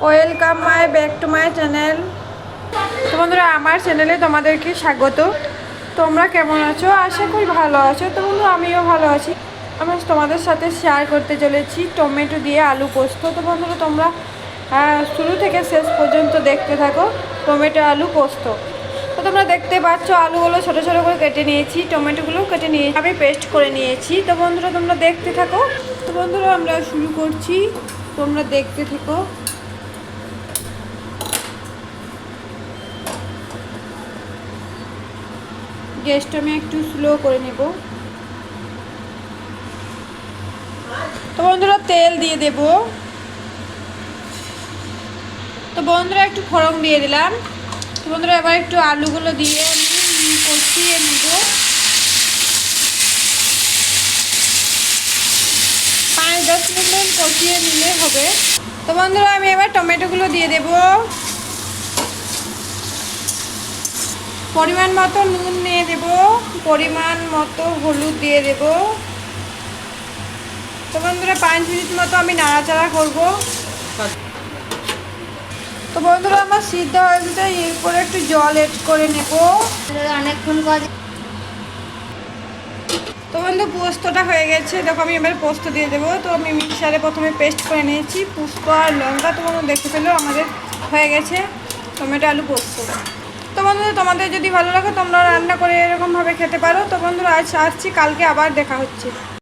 Welcome my back to my channel. তো বন্ধুরা, আমার চ্যানেলে তোমাদেরকে স্বাগত। তোমরা কেমন আছো? আশা করি ভালো আছো। তো বন্ধুরা, আমিও ভালো আছি। আমি তোমাদের সাথে শেয়ার করতে চলেছি টমেটো দিয়ে আলু পোস্ত। তো বন্ধুরা, তোমরা শুরু থেকে শেষ পর্যন্ত দেখতে থাকো টমেটো আলু পোস্ত। তো তোমরা দেখতে পাচ্ছ আলুগুলো ছোটো ছোটো করে কেটে নিয়েছি, টমেটোগুলো কেটে নিয়ে আমি পেস্ট করে নিয়েছি। তো বন্ধুরা, তোমরা দেখতে থাকো। তো বন্ধুরা, আমরা শুরু করছি, তোমরা দেখতে থাকো। গ্যাসটা আমি একটু স্লো করে নেব। তো বন্ধুরা, তেল দিয়ে দেব। তো বন্ধুরা, একটু ফোড়ন দিয়ে দিলাম। তো বন্ধুরা, এবার একটু আলুগুলো দিয়ে আমি কষিয়ে নেব। 5-10 মিনিট কষিয়ে নিলে হবে। তো বন্ধুরা, আমি এবার টমেটোগুলো দিয়ে দেব। পরিমাণ মতো নুন নিয়ে দেব, পরিমাণ মতো হলুদ দিয়ে দেব। তো বন্ধুরা, 5 মিনিট মতো আমি নাড়াচাড়া করব। তো বন্ধুরা, আমার সিদ্ধ হয়ে গেছে, এরপরে একটু জল এড করে নেব অনেকক্ষণ। তো বন্ধু, পোস্তটা হয়ে গেছে, দেখো আমি এবার পোস্ত দিয়ে দেবো। তো আমি মিক্সারে প্রথমে পেস্ট করে নিয়েছি পোস্ত আর লঙ্কা। তো বন্ধু, দেখতে পেলেও আমাদের হয়ে গেছে টমেটো আলু পোস্ত। তো বন্ধুরা, তোমাদের যদি ভালো লাগে তোমরা রান্না করে এরকমভাবে খেতে পারো। তো বন্ধুরা, আজ আসছি, কালকে আবার দেখা হচ্ছে।